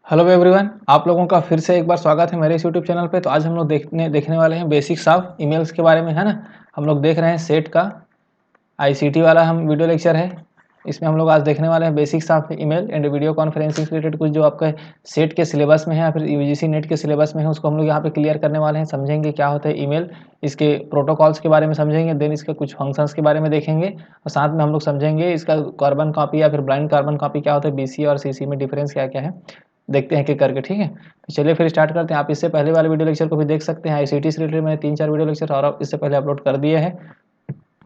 Hello everyone, आप लोगों का फिर से एक बार स्वागत है मेरे इस यूट्यूब चैनल पे। तो आज हम लोग देखने वाले हैं बेसिक्स ऑफ ईमेल्स के बारे में, है ना। हम लोग देख रहे हैं सेट का आईसीटी वाला हम वीडियो लेक्चर है। इसमें हम लोग आज देखने वाले हैं basics of email and video conferencing से रिलेटेड कुछ जो आपका सेट के सिलेबस में है या फिर यूजीसी नेट के सिलेबस में है, उसको हम लोग यहाँ पे क्लियर करने वाले हैं। समझेंगे क्या होता है ईमेल, इसके प्रोटोकॉल्स के बारे में समझेंगे, देन इसके कुछ फंक्शंस के बारे में देखेंगे और साथ में हम लोग समझेंगे इसका कार्बन कॉपी या फिर ब्लाइंड कार्बन कॉपी क्या होता है, बीसी और सीसी में डिफरेंस क्या क्या है, देखते हैं कि करके। ठीक है, तो चलिए फिर स्टार्ट करते हैं। आप इससे पहले वाले वीडियो लेक्चर को भी देख सकते हैं। आईसीटी से रिलेटेड मैंने 3-4 वीडियो लेक्चर और इससे पहले अपलोड कर दिए हैं,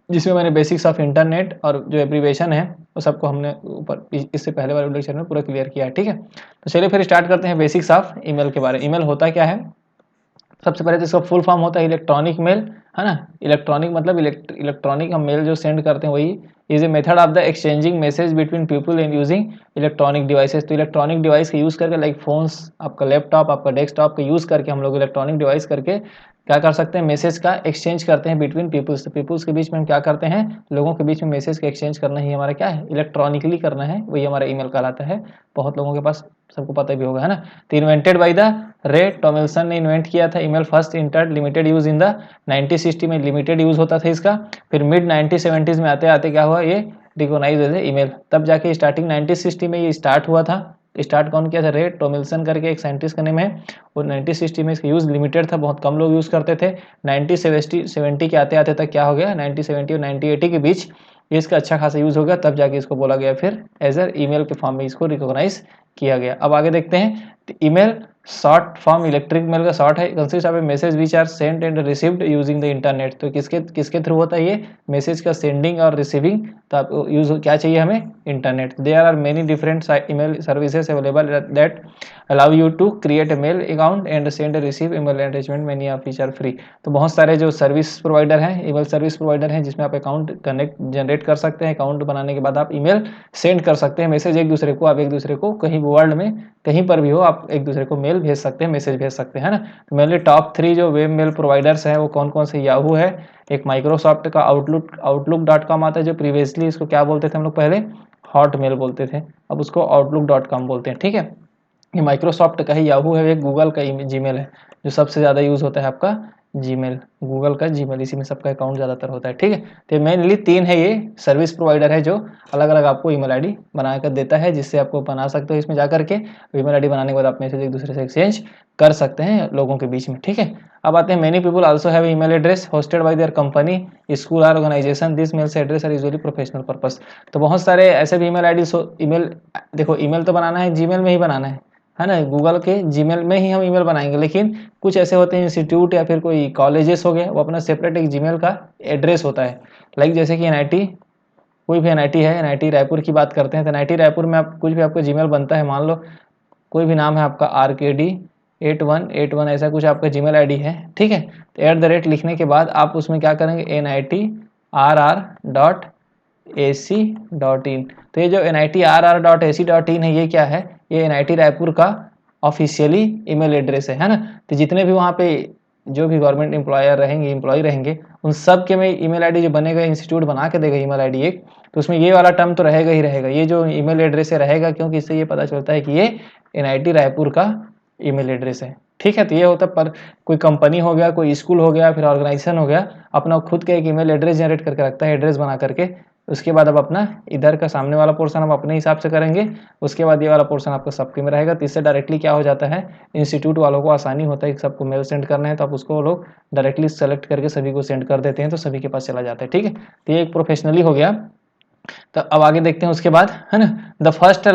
जिसमें मैंने बेसिक्स ऑफ इंटरनेट और जो एब्रीवेशन है वो सबको हमने ऊपर इससे पहले वाले लेक्चर में पूरा क्लियर किया है। ठीक है, तो चलिए फिर स्टार्ट करते हैं बेसिक्स ऑफ ईमेल के बारे में। ईमेल होता क्या है, सबसे पहले तो इसका फुल फॉर्म होता है इलेक्ट्रॉनिक मेल, है ना। इलेक्ट्रॉनिक मतलब इलेक्ट्रॉनिक हम मेल जो सेंड करते हैं वही is a method of the exchanging message between people and using electronic devices. तो इलेक्ट्रॉनिक डिवाइस का यूज़ करके, लाइक फोन्स, आपका लैपटॉप, आपका डेस्कटॉप का यूज़ करके हम लोग इलेक्ट्रॉनिक डिवाइस करके क्या कर सकते हैं, मैसेज का एक्सचेंज करते हैं बिटवीन पीपल्स। तो पीपल्स के बीच में हम क्या करते हैं, लोगों के बीच में मैसेज का एक्सचेंज करना ही हमारा क्या है, इलेक्ट्रॉनिकली करना है, वही हमारा ईमेल कहलाता है। बहुत लोगों के पास सबको पता भी होगा, है ना। तो इन्वेंटेड बाय द रे टॉमिल्सन ने इन्वेंट किया था email. First entered limited use in the 1960 में लिमिटेड यूज होता था इसका। फिर मिड 1970s में आते आते क्या हुआ, ये रिकॉग्नाइज एज ईमेल। तब जाके स्टार्टिंग 1960 में ये स्टार्ट हुआ था। स्टार्ट कौन किया था, रे टॉमिल्सन करके एक साइंटिस्ट का नेम है। और 1960 में इसका यूज लिमिटेड था, बहुत कम लोग यूज करते थे। 1970 के आते आते तक क्या हो गया, 1970 और 1980 के बीच ये इसका अच्छा खासा यूज हो गया। तब जाके इसको बोला गया फिर एज ए ईमेल के फॉर्म में इसको रिकॉग्नाइज किया गया। अब आगे देखते हैं, email short form electric mail का शॉर्ट है, consist of a message which are sent and received using the internet. तो किसके किसके थ्रू होता है ये मैसेज का सेंडिंग और रिसीविंग। तो आप यूज क्या चाहिए हमें, internet. There are many different email services available that allow you to create a mail account and send receive email attachment, many of which are free. तो बहुत सारे जो सर्विस प्रोवाइडर हैं, ईमेल सर्विस प्रोवाइडर हैं, जिसमें आप account connect generate कर सकते हैं। अकाउंट बनाने के बाद आप ईमेल सेंड कर सकते हैं, मैसेज एक दूसरे को। आप एक दूसरे को कहीं वर्ल्ड में कहीं पर भी हो, आप एक दूसरे को मेल भेज सकते हैं, मैसेज भेज सकते हैं, है ना। तो मेनली टॉप 3 जो वेब मेल प्रोवाइडर्स हैं वो कौन कौन से, याहू है, एक माइक्रोसॉफ्ट का आउटलुक.com आता है, जो प्रीवियसली इसको क्या बोलते थे हम लोग, पहले हॉट मेल बोलते थे, अब उसको आउटलुक.com बोलते हैं। ठीक है, ये माइक्रोसॉफ्ट का ही याहू है, एक गूगल का जीमेल है जो सबसे ज़्यादा यूज़ होता है आपका जीमेल, गूगल का जीमेल, इसी में सबका अकाउंट ज़्यादातर होता है। ठीक है, तो मेनली 3 है, ये सर्विस प्रोवाइडर है जो अलग अलग आपको ईमेल आईडी बना कर देता है, जिससे आपको बना सकते हो इसमें जा करके। ईमेल आईडी बनाने के बाद आप मैसेज एक दूसरे से एक्सचेंज कर सकते हैं लोगों के बीच में। ठीक है, अब आते हैं, many people also have email address hosted by their company, school और organisation. This mails address are usually professional purpose. तो बहुत सारे ऐसे भी ईमेल आईडी, ईमेल देखो, ईमेल तो बनाना है जीमेल में ही बनाना है ना, गूगल के जीमेल में ही हम ईमेल बनाएंगे। लेकिन कुछ ऐसे होते हैं इंस्टीट्यूट या फिर कोई कॉलेजेस हो गए, वो अपना सेपरेट एक जीमेल का एड्रेस होता है। लाइक जैसे कि एनआईटी, कोई भी एनआईटी है, एनआईटी रायपुर की बात करते हैं, तो एनआईटी रायपुर में आप कुछ भी आपका जीमेल बनता है, मान लो कोई भी नाम है आपका RKD8181 ऐसा कुछ आपका जीमेल आईडी है। ठीक है, तो @ लिखने के बाद आप उसमें क्या करेंगे, NITRR.AC.in। तो ये जो NITRR.AC.in है, ये क्या है, ये एनआईटी रायपुर का ऑफिशियली ईमेल एड्रेस है ना। तो जितने भी वहाँ पे जो भी गवर्नमेंट एम्प्लॉयर रहेंगे, एम्प्लॉय रहेंगे, उन सब के में ईमेल आईडी जो बनेगा, इंस्टीट्यूट बना के देगा ईमेल आईडी एक, तो उसमें ये वाला टर्म तो रहेगा ही रहेगा, ये जो ईमेल एड्रेस है रहेगा, क्योंकि इससे ये पता चलता है कि ये एनआईटी रायपुर का ईमेल एड्रेस है। ठीक है, तो ये होता है, पर कोई कंपनी हो गया, कोई स्कूल हो गया, फिर ऑर्गेनाइजेशन हो गया, अपना खुद का एक ईमेल एड्रेस जनरेट करके रखता है, एड्रेस बना करके। उसके बाद अब अपना इधर का सामने वाला पोर्शन आप अपने हिसाब से करेंगे, उसके बाद ये वाला पोर्शन आपका सबके में रहेगा। तो इससे डायरेक्टली क्या हो जाता है, इंस्टीट्यूट वालों को आसानी होता है कि सबको मेल सेंड करना है, तो आप उसको लोग डायरेक्टली सेलेक्ट करके सभी को सेंड कर देते हैं, तो सभी के पास चला जाता है। ठीक है, तो ये एक प्रोफेशनली हो गया। तो अब आगे देखते हैं उसके बाद, है ना। The first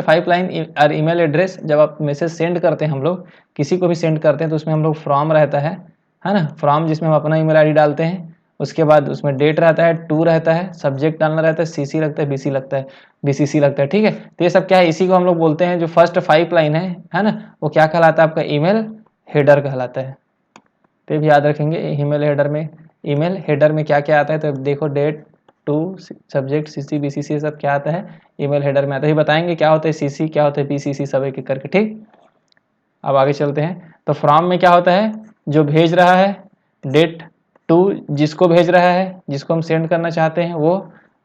5 line are email address. जब आप मैसेज सेंड करते हैं, हम लोग किसी को भी सेंड करते हैं, तो उसमें हम लोग फ्रॉम रहता है ना, फ्रॉम, जिसमें हम अपना ईमेल आईडी डालते हैं। उसके बाद उसमें डेट रहता है, टू रहता है, सब्जेक्ट डालना रहता है, सीसी लगता है, बीसी लगता है, बीसीसी लगता है। ठीक है, तो ये सब क्या है, इसी को हम लोग बोलते हैं, जो फर्स्ट 5 लाइन है ना, वो क्या कहलाता है, आपका ईमेल हेडर कहलाता है। तो ये भी याद रखेंगे, ईमेल हेडर में क्या क्या आता है। तो देखो, date, to, subject, CC, BCC, सब क्या आता है, ईमेल हेडर में आता है। बताएंगे क्या होता है सीसी, क्या होता है बीसीसी, सब एक एक करके। ठीक, अब आगे चलते हैं। तो फ्रॉम में क्या होता है, जो भेज रहा है, डेट, टू, जिसको भेज रहा है, जिसको हम सेंड करना चाहते हैं वो,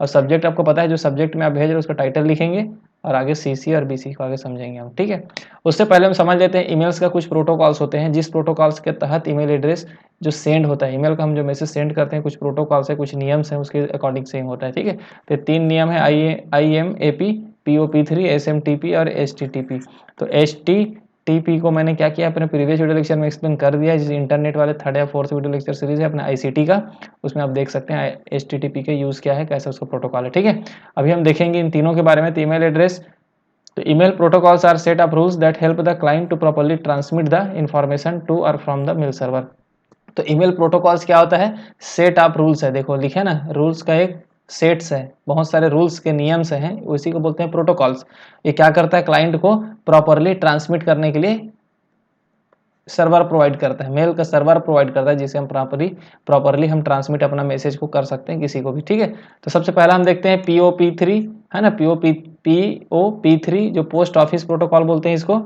और सब्जेक्ट आपको पता है, जो सब्जेक्ट में आप भेज रहे हो उसका टाइटल लिखेंगे, और आगे CC और BC को आगे समझेंगे हम, ठीक है। उससे पहले हम समझ लेते हैं ईमेल्स का कुछ प्रोटोकॉल्स होते हैं, जिस प्रोटोकॉल्स के तहत ईमेल एड्रेस जो सेंड होता है, ईमेल का हम जो मैसेज सेंड करते हैं, कुछ प्रोटोकॉल्स है, कुछ नियम्स हैं, उसके अकॉर्डिंग सेम होता है, ठीक है। तो 3 नियम है, IMAP, POP3, SMTP और HTTP। तो HTTP को मैंने क्या किया, अपने प्रीवियस वीडियो लेक्चर में एक्सप्लेन कर दिया है, जिस इंटरनेट वाले 3rd या 4th वीडियो लेक्चर सीरीज है अपने ICT का, उसमें आप देख सकते हैं HTTP के यूज़ क्या है, कैसे उसका प्रोटोकॉल है, ठीक है। अभी हम देखेंगे इन तीनों के बारे में। तो ईमेल एड्रेस, तो email protocols are set of rules that help the client to properly transmit the information to or from the mail server। तो ईमेल प्रोटोकॉल्स क्या होता है, सेट ऑफ रूल्स है, देखो लिखे ना, रूल्स का एक सेट्स है, बहुत सारे रूल्स के नियम से हैं, उसी को बोलते हैं प्रोटोकॉल्स। ये क्या करता है, क्लाइंट को प्रॉपरली ट्रांसमिट करने के लिए सर्वर प्रोवाइड करता है, मेल का सर्वर प्रोवाइड करता है, जिसे हम प्रॉपरली हम ट्रांसमिट अपना मैसेज को कर सकते हैं किसी को भी, ठीक है। तो सबसे पहला हम देखते हैं POP3, है ना, POP3 जो पोस्ट ऑफिस प्रोटोकॉल बोलते हैं इसको।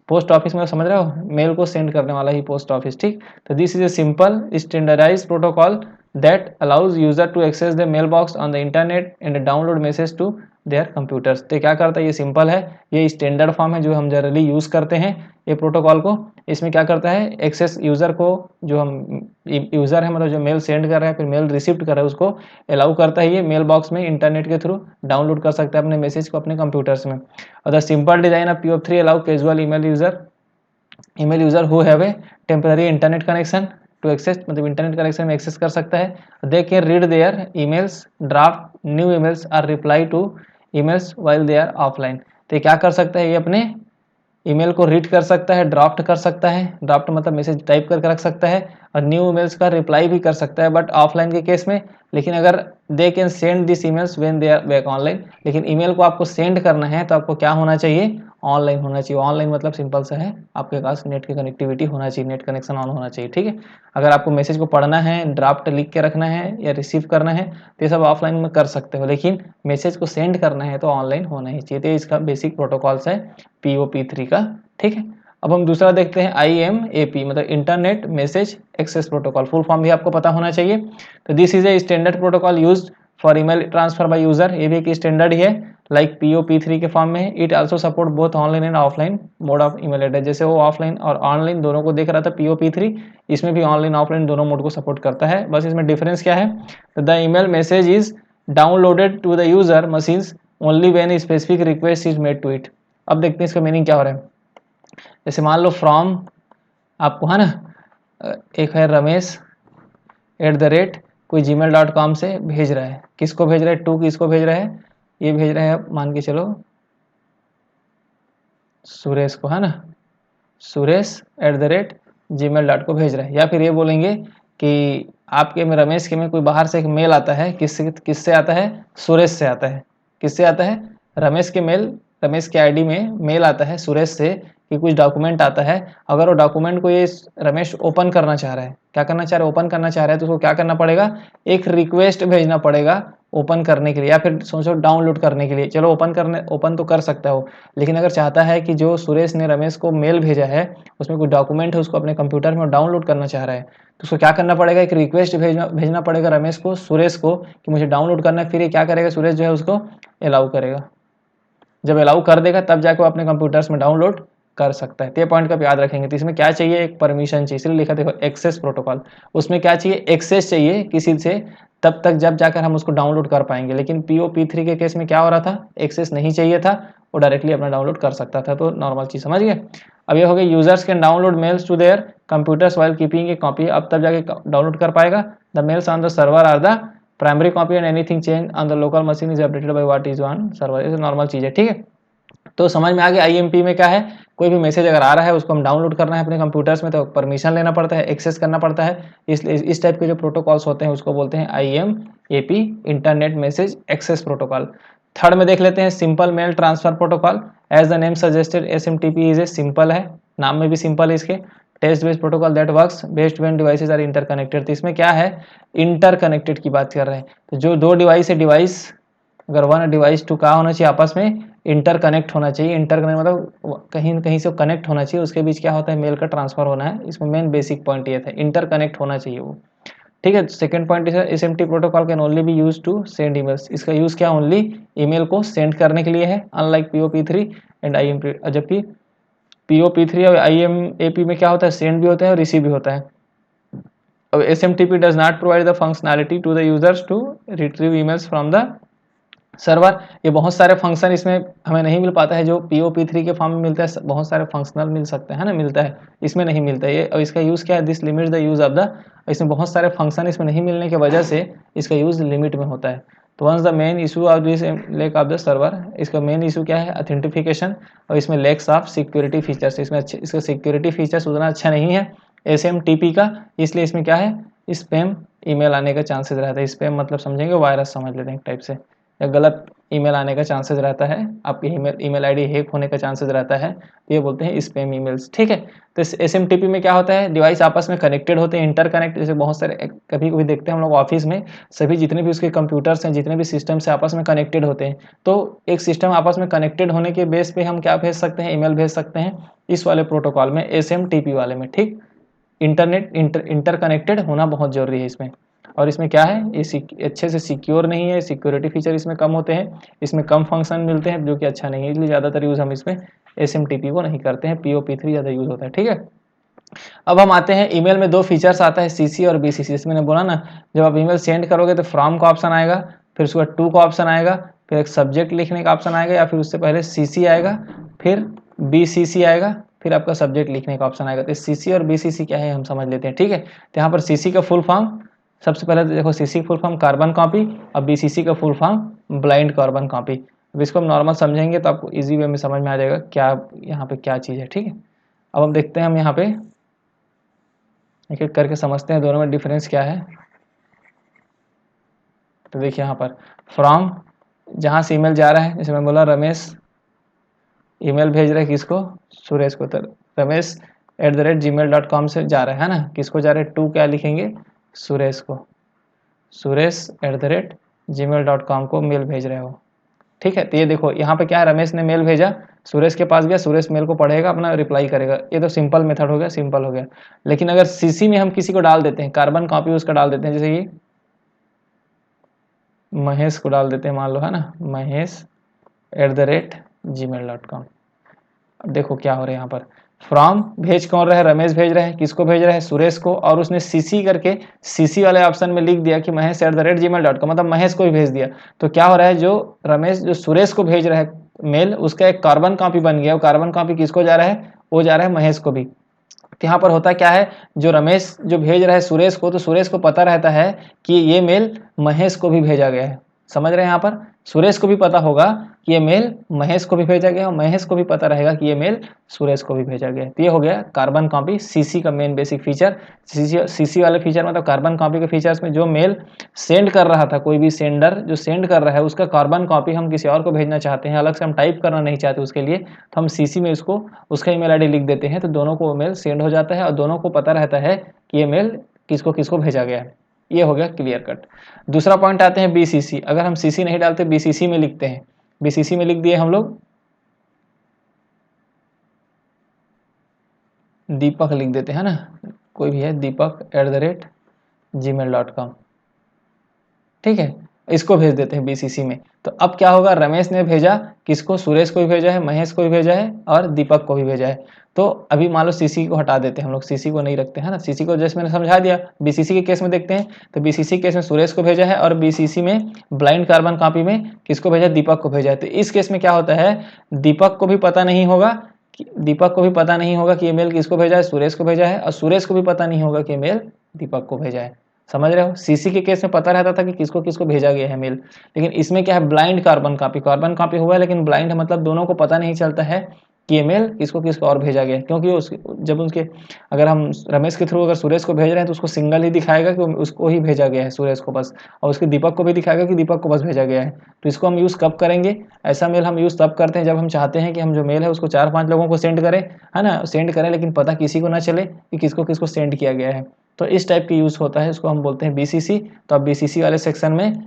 पोस्ट ऑफिस में समझ रहे हो, मेल को सेंड करने वाला ही पोस्ट ऑफिस, ठीक। तो this is a simple standardised protocol that allows user to access the mail box on the internet and download message to their computers. तो क्या करता है, ये सिंपल है, ये स्टैंडर्ड फॉर्म है जो हम जनरली यूज करते हैं ये प्रोटोकॉल को। इसमें क्या करता है, एक्सेस यूजर को, जो हम यूजर है मतलब जो मेल सेंड कर रहा है फिर मेल रिसीव कर रहा है, उसको अलाउ करता है ये मेल बॉक्स में इंटरनेट के थ्रू डाउनलोड कर सकता है अपने मैसेज को अपने कंप्यूटर्स में। और the simple design of POP3 allow casual email user who have a temporary internet connection to access, मतलब इंटरनेट कनेक्शन में एक्सेस कर सकता है। They can read their emails, draft new emails और reply to emails while they are offline. तो क्या कर सकता है, ये अपने ईमेल को रीड कर सकता है, ड्राफ्ट कर सकता है, ड्राफ्ट मतलब मैसेज टाइप करके रख सकता है, और न्यू ईमेल्स का रिप्लाई भी कर सकता है, बट ऑफलाइन के केस में। लेकिन अगर they can send this emails when they are back online, लेकिन ईमेल को आपको सेंड करना है तो आपको क्या होना चाहिए, ऑनलाइन होना चाहिए। ऑनलाइन मतलब सिंपल सा है, आपके पास नेट की कनेक्टिविटी होना चाहिए, नेट कनेक्शन ऑन होना चाहिए, ठीक है। अगर आपको मैसेज को पढ़ना है, ड्राफ्ट लिख के रखना है या रिसीव करना है तो ये सब ऑफलाइन में कर सकते हो, लेकिन मैसेज को सेंड करना है तो ऑनलाइन होना ही चाहिए। तो इसका बेसिक प्रोटोकॉल्स है POP3 का, ठीक है। अब हम दूसरा देखते हैं IMAP, मतलब internet message access protocol, full form भी आपको पता होना चाहिए। तो this is a standard protocol used for email transfer by user, ये भी एक स्टैंडर्ड ही है, लाइक POP3 के फॉर्म में है। It also support both online and offline mode of email address, जैसे वो ऑफलाइन और ऑनलाइन दोनों को देख रहा था POP3, इसमें भी ऑनलाइन ऑफलाइन दोनों मोड को सपोर्ट करता है। बस इसमें डिफरेंस क्या है, the email message is downloaded to the user machines only when specific request is made to it. अब देखते हैं इसका मीनिंग क्या हो रहा है। जैसे मान लो फ्रॉम आपको है ना, एक है रमेश @ कोई gmail.com से भेज रहा है, किसको भेज रहा है, टू किसको भेज रहा है, ये भेज रहा है मान के चलो सुरेश को, है ना, सुरेश @ को भेज रहा है। या फिर ये बोलेंगे कि आपके में रमेश के में कोई बाहर से एक मेल आता है, किससे आता है, सुरेश से आता है। किससे आता है, रमेश के आईडी में मेल आता है सुरेश से कि कुछ डॉक्यूमेंट आता है। अगर वो डॉक्यूमेंट को ये रमेश ओपन करना चाह रहा है, क्या करना चाह रहा है, ओपन करना चाह रहा है, तो उसको क्या करना पड़ेगा, एक रिक्वेस्ट भेजना पड़ेगा ओपन करने के लिए, या फिर सोचो डाउनलोड करने के लिए। चलो ओपन तो कर सकता है वो, लेकिन अगर चाहता है कि जो सुरेश ने रमेश को मेल भेजा है उसमें कोई डॉक्यूमेंट है, उसको अपने कंप्यूटर में डाउनलोड करना चाह रहा है, तो उसको क्या करना पड़ेगा, एक रिक्वेस्ट भेजना पड़ेगा रमेश को, सुरेश को, कि मुझे डाउनलोड करना है। फिर ये क्या करेगा, सुरेश जो है उसको अलाउ करेगा। जब अलाउ कर देगा तब जाकर वो अपने कंप्यूटर्स में डाउनलोड कर सकता है। तो ये पॉइंट का याद रखेंगे। तो इसमें क्या चाहिए, एक परमिशन चाहिए, इसलिए लिखा देखो एक्सेस प्रोटोकॉल। उसमें क्या चाहिए, एक्सेस चाहिए किसी से, तब तक जब जाकर हम उसको डाउनलोड कर पाएंगे। लेकिन POP3 के केस में क्या हो रहा था, एक्सेस नहीं चाहिए था, वो डायरेक्टली अपना डाउनलोड कर सकता था। तो नॉर्मल चीज समझ गए। अब ये हो गया, users can download mails to their computers while keeping a copy. अब तब जाके डाउनलोड कर पाएगा। The mails on the server are the primary copy and anything change on the local machine is updated by what is on server. ये normal चीज है, ठीक है। तो समझ में आ गया IMP में क्या है, कोई भी मैसेज अगर आ रहा है उसको हम डाउनलोड करना है अपने कंप्यूटर्स में तो परमिशन लेना पड़ता है, एक्सेस करना पड़ता है। इसलिए इस टाइप के जो प्रोटोकॉल्स होते हैं उसको बोलते हैं IMAP, internet message access protocol. Third में देख लेते हैं simple mail transfer protocol. As the name suggested SMTP is a simple है, नाम में भी सिंपल है इसके। Text based protocol that works best when devices are interconnected. तो इसमें क्या है, इंटरकनेक्टेड की बात कर रहे हैं। तो जो दो डिवाइस है, डिवाइस अगर वन डिवाइस टू क्या होना चाहिए, आपस में इंटरकनेक्ट होना चाहिए। इंटरकनेक्ट मतलब कहीं कहीं से कनेक्ट होना चाहिए, उसके बीच क्या होता है, मेल का ट्रांसफर होना है। इसमें मेन बेसिक पॉइंट ये था, इंटरकनेक्ट होना चाहिए वो। ठीक है। सेकंड पॉइंट है SMT protocol can only be use to send emails. इसका यूज क्या ओनली ईमेल को सेंड करने के लिए है, अनलाइक POP3 एंड IMP। जबकि POP3 और IMAP में क्या होता है, सेंड भी होता है और रिसीव भी होता है। अब SMTP does not provide the functionality to the users to retrieve emails from the server. ये बहुत सारे फंक्शन इसमें हमें नहीं मिल पाता है जो POP3 के फॉर्म में मिलता है। बहुत सारे फंक्शनल मिल सकते हैं ना, मिलता है, इसमें नहीं मिलता है ये। और इसका यूज़ क्या है, this limit the use of the, इसमें बहुत सारे फंक्शन इसमें नहीं मिलने की वजह से इसका यूज़ लिमिट में होता है। तो once the main issue of this lack of the server, इसका मेन इशू क्या है, ऑथेंटिफिकेशन, और इसमें लैक्स ऑफ सिक्योरिटी फीचर्स। इसमें अच्छे, इसका सिक्योरिटी फीचर्स उतना अच्छा नहीं है SMTP का, इसलिए इसमें क्या है, स्पैम ईमेल आने का चांसेस रहता है। स्पैम मतलब समझेंगे वायरस समझ लेते हैं एक टाइप से, या गलत ईमेल आने का चांसेस रहता है, आपकी ईमेल आईडी हैक होने का चांसेस रहता है, तो ये बोलते हैं स्पैम ईमेल्स। ठीक है। तो SMTP में क्या होता है, डिवाइस आपस में कनेक्टेड होते हैं, इंटरकनेक्ट। जैसे बहुत सारे कभी कभी देखते हैं हम लोग ऑफिस में, सभी जितने भी उसके कंप्यूटर्स हैं, जितने भी सिस्टम्स हैं, आपस में कनेक्टेड होते हैं। तो एक सिस्टम आपस में कनेक्टेड होने के बेस पे हम क्या भेज सकते हैं, ईमेल भेज सकते हैं इस वाले प्रोटोकॉल में, SMTP वाले में। ठीक, इंटरकनेक्टेड होना बहुत जरूरी है इसमें। और इसमें क्या है, ये अच्छे से सिक्योर नहीं है, सिक्योरिटी फीचर इसमें कम होते हैं, इसमें कम फंक्शन मिलते हैं, जो कि अच्छा नहीं है, इसलिए ज़्यादातर यूज़ हम इसमें SMTP को नहीं करते हैं, POP3 ज़्यादा यूज़ होता है। ठीक है। अब हम आते हैं ईमेल में, दो फीचर्स आता है CC और BCC। जैसे मैंने बोला ना, जब आप ईमेल सेंड करोगे तो फ्रॉम का ऑप्शन आएगा, फिर उसके बाद टू का ऑप्शन आएगा, फिर एक सब्जेक्ट लिखने का ऑप्शन आएगा, या फिर उससे पहले CC आएगा, फिर BCC आएगा, फिर आपका सब्जेक्ट लिखने का ऑप्शन आएगा। तो CC और BCC क्या है हम समझ लेते हैं। ठीक है। तो यहाँ पर CC का फुल फॉर्म, सबसे पहले तो देखो, CC full form carbon copy, और BCC का full form blind carbon copy. अब इसको हम नॉर्मल समझेंगे तो आपको इजी वे में समझ में आ जाएगा क्या यहाँ पे क्या चीज़ है। ठीक है। अब हम देखते हैं, हम यहाँ पे एक एक करके समझते हैं दोनों में डिफरेंस क्या है। तो देखिए यहाँ पर फ्रॉम, जहाँ से ईमेल जा रहा है, जैसे मैं बोला रमेश ईमेल भेज रहा है किसको, सुरेश को, तो रमेश @gmail.com से जा रहा है ना, किसको जा रहा है, टू क्या लिखेंगे, सुरेश को, सुरेश @gmail.com को मेल भेज रहे हो। ठीक है। तो ये देखो यहाँ पे क्या है, रमेश ने मेल भेजा, सुरेश के पास गया, सुरेश मेल को पढ़ेगा, अपना रिप्लाई करेगा। ये तो सिंपल मेथड हो गया, सिंपल हो गया। लेकिन अगर CC में हम किसी को डाल देते हैं, कार्बन कॉपी उसका डाल देते हैं, जैसे ये महेश को डाल देते हैं, मान लो, है ना, महेश @gmail.com। अब देखो क्या हो रहा है यहाँ पर, फ्रॉम भेज कौन रहा है, रमेश भेज रहा है, किसको भेज रहा है, सुरेश को, और उसने CC करके CC वाले ऑप्शन में लिख दिया कि महेश @gmail.com, मतलब महेश को भी भेज दिया। तो क्या हो रहा है, जो रमेश जो सुरेश को भेज रहा है मेल, उसका एक कार्बन कॉपी बन गया, वो कार्बन कॉपी किसको जा रहा है, वो जा रहा है महेश को भी। तो यहाँ पर होता क्या है, जो रमेश जो भेज रहा है सुरेश को, तो सुरेश को पता रहता है कि ये मेल महेश को भी भेजा गया है। समझ रहे हैं, यहाँ पर सुरेश को भी पता होगा कि ये मेल महेश को भी भेजा गया, और महेश को भी पता रहेगा कि ये मेल सुरेश को भी भेजा गया है। तो ये हो गया कार्बन कॉपी, CC का मेन बेसिक फीचर। CC वाले फीचर मतलब कार्बन कॉपी के फीचर्स में, जो मेल सेंड कर रहा था, कोई भी सेंडर जो सेंड कर रहा है, उसका कार्बन कॉपी हम किसी और को भेजना चाहते हैं, अलग से हम टाइप करना नहीं चाहते उसके लिए, तो हम CC में उसको उसका ईमेल आईडी लिख देते हैं, तो दोनों को मेल सेंड हो जाता है, और दोनों को पता रहता है कि ये मेल किसको किसको भेजा गया है। ये हो गया क्लियर कट। दूसरा पॉइंट आते हैं BCC। अगर हम CC नहीं डालते, BCC में लिखते हैं, BCC में लिख दिए हम लोग, दीपक लिख देते हैं ना, कोई भी है, दीपक @gmail.com। ठीक है, इसको भेज देते हैं BCC में। तो अब क्या होगा, रमेश ने भेजा किसको, सुरेश को भी भेजा है, महेश को भी भेजा है, और दीपक को भी भेजा है। तो अभी मान लो CC को हटा देते हैं हम लोग, CC को नहीं रखते हैं ना, CC को जैसे मैंने समझा दिया। BCC के केस में देखते हैं, तो BCC केस में सुरेश को भेजा है, और BCC में ब्लाइंड कार्बन कॉपी में किसको भेजा, दीपक को भेजा है। तो इस केस में क्या होता है, दीपक को भी पता नहीं होगा कि ये मेल किसको भेजा है, सुरेश को भेजा है, और सुरेश को भी पता नहीं होगा कि मेल दीपक को भेजा है। समझ रहे हो, CC के केस में पता रहता था कि किसको किसको भेजा गया है मेल, लेकिन इसमें क्या है, ब्लाइंड कार्बन कॉपी हुआ है, लेकिन ब्लाइंड है मतलब दोनों को पता नहीं चलता है कि ये मेल किसको किसको और भेजा गया है। क्योंकि जब उसके, अगर हम रमेश के थ्रू अगर सुरेश को भेज रहे हैं, तो उसको सिंगल ही दिखाएगा कि उसको ही भेजा गया है, सुरेश को बस, और उसके दीपक को भी दिखाएगा कि दीपक को बस भेजा गया है। तो इसको हम यूज़ कब करेंगे, ऐसा मेल हम यूज़ तब करते हैं जब हम चाहते हैं कि हम जो मेल है उसको 4-5 लोगों को सेंड करें, है ना, सेंड करें, लेकिन पता किसी को ना चले कि किसको किसको सेंड किया गया है। तो इस टाइप की यूज़ होता है, इसको हम बोलते हैं BCC। तो अब BCC वाले सेक्शन में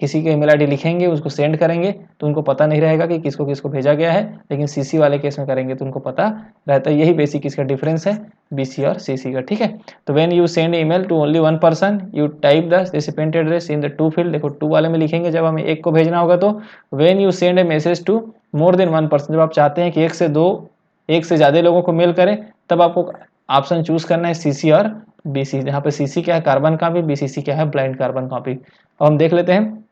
किसी के ईमेल आईडी लिखेंगे, उसको सेंड करेंगे तो उनको पता नहीं रहेगा कि किसको किसको भेजा गया है, लेकिन सीसी वाले केस में करेंगे तो उनको पता रहता है। यही बेसिक इसका डिफरेंस है बीसी और सीसी का, ठीक है। तो when you send email to only one person, you type the recipient address in the to field. देखो टू वाले में लिखेंगे जब हमें एक को भेजना होगा, तो when you send a message to more than one person, जब आप चाहते हैं कि एक से ज़्यादा लोगों को मेल करें, तब आपको ऑप्शन चूज करना है सीसी और बीसी। जहाँ पे सीसी क्या है, कार्बन कॉपी, बीसीसी क्या है, ब्लाइंड कार्बन कॉपी। अब हम देख लेते हैं।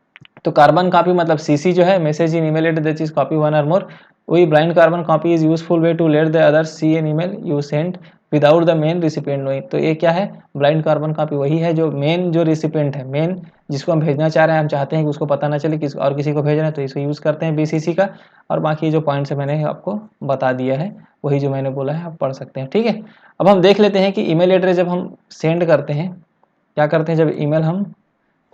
तो कार्बन कॉपी मतलब सीसी जो है, message in email address that is copy one और मोर। वही blind carbon copy is useful way to let the other see an email you send without the main recipient knowing. तो ये क्या है, blind carbon copy वही है जो main जो रिसिपिएंट है, मेन जिसको हम भेजना चाह रहे हैं, हम चाहते हैं कि उसको पता ना चले किस और किसी को भेज रहे हैं, तो इसको यूज़ करते हैं बीसीसी का। और बाकी जो पॉइंट्स है मैंने आपको बता दिया है, वही जो मैंने बोला है आप पढ़ सकते हैं, ठीक है। अब हम देख लेते हैं कि ईमेल एड्रेस जब हम सेंड करते हैं, क्या करते हैं, जब ईमेल हम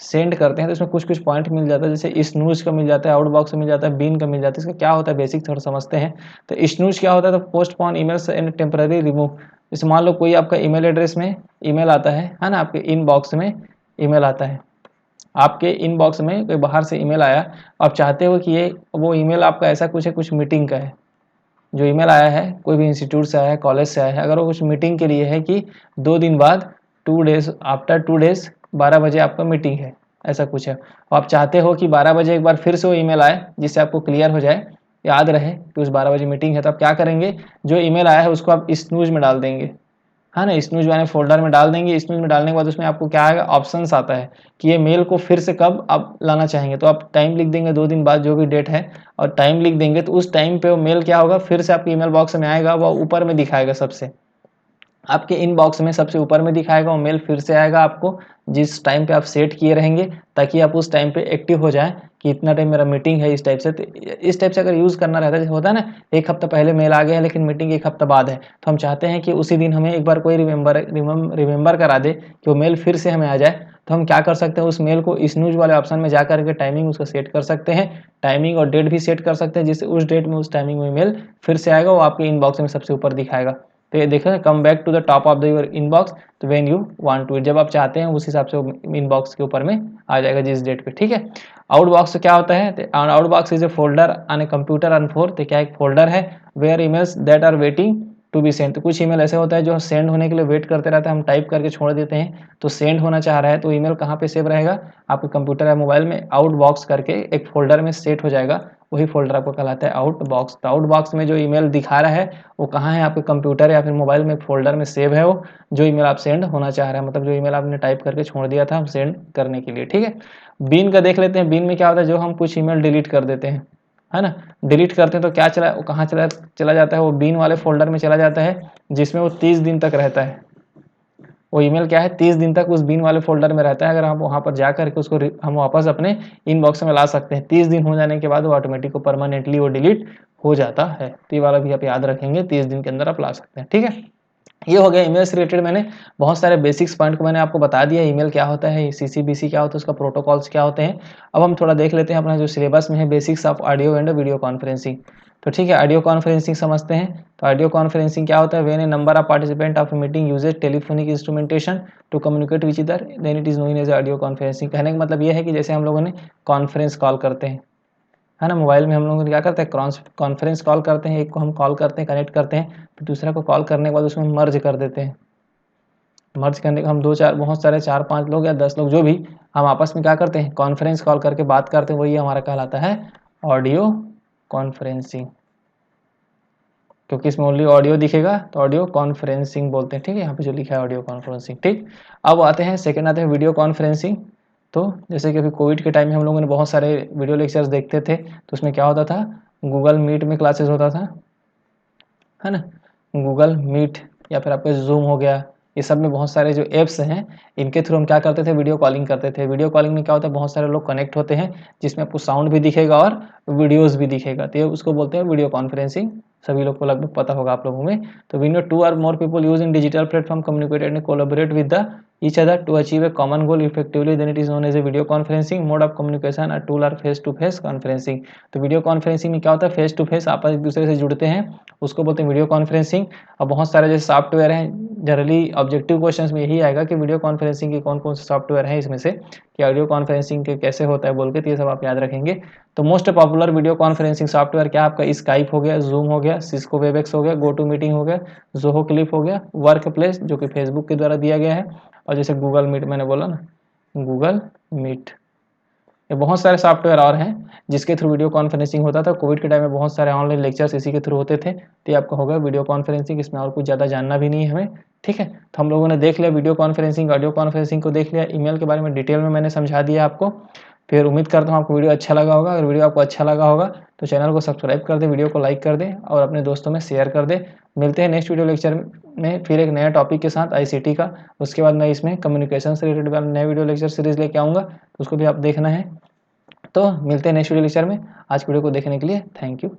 सेंड करते हैं तो इसमें कुछ कुछ पॉइंट मिल जाता है। जैसे स्नूज का मिल जाता है, आउटबॉक्स का मिल जाता है, बीन का मिल जाता है। इसका क्या होता है बेसिक थोड़ा समझते हैं। तो स्नूज क्या होता है, तो postpone emails and temporary remove. जैसे मान लो कोई आपका ईमेल एड्रेस में ईमेल आता है ना, आपके इनबॉक्स में ईमेल आता है, आपके इनबॉक्स में कोई बाहर से ईमेल आया, आप चाहते हो कि ये वो ईमेल आपका ऐसा कुछ है, कुछ मीटिंग का है। जो ईमेल आया है कोई भी इंस्टीट्यूट से आया है, कॉलेज से आया है, अगर वो कुछ मीटिंग के लिए है कि 2 दिन बाद 2 डेज आफ्टर 2 डेज 12 बजे आपका मीटिंग है, ऐसा कुछ है। और आप चाहते हो कि 12 बजे एक बार फिर से वो ईमेल आए, जिससे आपको क्लियर हो जाए, याद रहे कि उस 12 बजे मीटिंग है। तो आप क्या करेंगे, जो ईमेल आया है उसको आप स्नूज में डाल देंगे, है ना, स्नूज वाले फोल्डर में डाल देंगे। स्नूज में डालने के बाद उसमें आपको क्या आएगा, ऑप्शंस आता है कि ये मेल को फिर से कब आप लाना चाहेंगे। तो आप टाइम लिख देंगे 2 दिन बाद जो भी डेट है, और टाइम लिख देंगे, तो उस टाइम पे वो मेल क्या होगा, फिर से आपके ईमेल बॉक्स में आएगा, वो ऊपर में दिखाएगा, सबसे आपके इनबॉक्स में सबसे ऊपर में दिखाएगा वो मेल, फिर से आएगा आपको जिस टाइम पे आप सेट किए रहेंगे, ताकि आप उस टाइम पे एक्टिव हो जाएं कि इतना टाइम मेरा मीटिंग है, इस टाइप से। तो इस टाइप से अगर यूज़ करना रहता है, जैसे होता है ना, एक हफ्ता पहले मेल आ गया है लेकिन मीटिंग एक हफ्ता बाद है, तो हम चाहते हैं कि उसी दिन हमें एक बार कोई रिमेंबर करा दे कि वो मेल फिर से हमें आ जाए। तो हम क्या कर सकते हैं, उस मेल को स्नूज वाले ऑप्शन में जा करके टाइमिंग उसका सेट कर सकते हैं, टाइमिंग और डेट भी सेट कर सकते हैं, जिससे उस डेट में उस टाइमिंग में मेल फिर से आएगा, वो आपके इनबॉक्स में सबसे ऊपर दिखाएगा। तो ये देखो, come back to the top of the your inbox, तो व्हेन यू वांट टू, जब आप चाहते हैं उस हिसाब से इनबॉक्स के ऊपर में आ जाएगा जिस डेट पे, ठीक है। आउटबॉक्स क्या होता है, outbox is a folder on a computer on four. तो क्या एक फोल्डर है where emails that are waiting to be send. तो कुछ ईमेल ऐसे होता है जो सेंड होने के लिए वेट करते रहता है, हम टाइप करके छोड़ देते हैं, तो सेंड होना चाह रहा है, तो ईमेल कहाँ पे सेव रहेगा, आपके कंप्यूटर या मोबाइल में आउटबॉक्स करके एक फोल्डर में सेट हो जाएगा, वही फोल्डर आपको कहलाता है आउटबॉक्स। तो आउटबॉक्स में जो ईमेल दिखा रहा है वो कहाँ है, आपके कंप्यूटर या फिर मोबाइल में फोल्डर में सेव है वो, जो ईमेल आप सेंड होना चाह रहे हैं, मतलब जो ईमेल आपने टाइप करके छोड़ दिया था हम सेंड करने के लिए, ठीक है। बीन का देख लेते हैं। बीन में क्या होता है, जो हम कुछ ईमेल डिलीट कर देते हैं, है ना, डिलीट करते हैं तो क्या चला, वो कहाँ चला जाता है, वो बीन वाले फोल्डर में चला जाता है, जिसमें वो 30 दिन तक रहता है। वो ईमेल क्या है, 30 दिन तक उस बीन वाले फोल्डर में रहता है। अगर हम वहाँ पर जा करके उसको हम वापस अपने इनबॉक्स में ला सकते हैं। 30 दिन हो जाने के बाद वो ऑटोमेटिक परमानेंटली वो डिलीट हो जाता है। तो ये वाला भी आप याद रखेंगे, 30 दिन के अंदर आप ला सकते हैं, ठीक है। ये हो गया ईमेल से रिलेटेड, मैंने बहुत सारे बेसिक्स पॉइंट को मैंने आपको बता दिया। ईमेल क्या होता है, सीसीबीसी क्या होता है, उसका प्रोटोकॉल्स क्या होते हैं। अब हम थोड़ा देख लेते हैं अपना जो सिलेबस में है, basics of audio and video conferencing. तो ठीक है, ऑडियो कॉन्फ्रेंसिंग समझते हैं। तो ऑडियो कॉन्फ्रेंसिंग क्या होता है, when a number of participant of meeting uses telephonic instrumentation to communicate which other, then it is known as audio conferencing. कहने का मतलब ये है कि जैसे हम लोगों ने कॉन्फ्रेंस कॉल करते हैं, है ना, मोबाइल में हम लोग क्या करते हैं, कॉन्फ्रेंस कॉल करते हैं, एक को हम कॉल करते हैं, कनेक्ट करते हैं, फिर दूसरा को कॉल करने के बाद उसमें मर्ज कर देते हैं। मर्ज करने का हम बहुत सारे 4-5 लोग या 10 लोग जो भी, हम आपस में क्या करते हैं, कॉन्फ्रेंस कॉल करके बात करते हैं, वही हमारा कहलाता है ऑडियो कॉन्फ्रेंसिंग। क्योंकि इसमें ओनली ऑडियो दिखेगा तो ऑडियो कॉन्फ्रेंसिंग बोलते हैं, ठीक है। यहाँ पे जो लिखा है ऑडियो कॉन्फ्रेंसिंग, ठीक। अब आते हैं सेकंड, आते हैं वीडियो कॉन्फ्रेंसिंग। तो जैसे कि अभी कोविड के टाइम में हम लोगों ने बहुत सारे वीडियो लेक्चर्स देखते थे, तो उसमें क्या होता था, गूगल मीट में क्लासेस होता था, है ना, गूगल मीट या फिर आपका जूम हो गया, ये सब में बहुत सारे जो ऐप्स हैं, इनके थ्रू हम क्या करते थे, वीडियो कॉलिंग करते थे। वीडियो कॉलिंग में क्या होता है, बहुत सारे लोग कनेक्ट होते हैं, जिसमें आपको साउंड भी दिखेगा और वीडियोस भी दिखेगा, तो ये उसको बोलते हैं वीडियो कॉन्फ्रेंसिंग। सभी लोग को लगभग पता होगा आप लोगों में। तो we know 2 or more people use in digital platform communicate and collaborate with the each other to achieve a common goal effectively, then it is known as a video conferencing mode of communication. A tool or face to face conferencing. तो video conferencing में क्या होता है, face to face आपस एक दूसरे से जुड़ते हैं, उसको बोलते हैं वीडियो कॉन्फ्रेंसिंग। अब बहुत सारे जैसे सॉफ्टवेयर हैं, जनरली ऑब्जेक्टिव क्वेश्चंस में यही आएगा कि वीडियो कॉन्फ्रेंसिंग के कौन कौन से सॉफ्टवेयर हैं इसमें से, कि ऑडियो कॉन्फ्रेंसिंग के कैसे होता है बोल के, तो ये सब आप याद रखेंगे। तो most popular video conferencing software क्या आपका, स्काइप हो गया, जूम हो गया, सिस्को वेबएक्स हो गया, गो टू मीटिंग हो गया, जोहो क्लिप हो गया, वर्क प्लेस जो कि फेसबुक के द्वारा दिया गया है, और जैसे गूगल मीट मैंने बोला ना, गूगल मीट। ये बहुत सारे सॉफ्टवेयर और हैं जिसके थ्रू वीडियो कॉन्फ्रेंसिंग होता था। कोविड के टाइम में बहुत सारे ऑनलाइन लेक्चर्स इसी के थ्रू होते थे। तो ये आपका होगा वीडियो कॉन्फ्रेंसिंग, इसमें और कुछ ज़्यादा जानना भी नहीं है हमें, ठीक है। तो हम लोगों ने देख लिया वीडियो कॉन्फ्रेंसिंग, ऑडियो कॉन्फ्रेंसिंग को देख लिया, ईमेल के बारे में डिटेल में मैंने समझा दिया आपको। फिर उम्मीद करता हूँ आपको वीडियो अच्छा लगा होगा। अगर वीडियो आपको अच्छा लगा होगा तो चैनल को सब्सक्राइब कर दें, वीडियो को लाइक कर दें और अपने दोस्तों में शेयर कर दें। मिलते हैं नेक्स्ट वीडियो लेक्चर में फिर एक नया टॉपिक के साथ आईसीटी का। उसके बाद मैं इसमें कम्युनिकेशन से रिलेटेड नया वीडियो लेक्चर सीरीज लेके आऊँगा, तो उसको भी आप देखना है। तो मिलते हैं नेक्स्ट वीडियो लेक्चर में। आज वीडियो को देखने के लिए थैंक यू।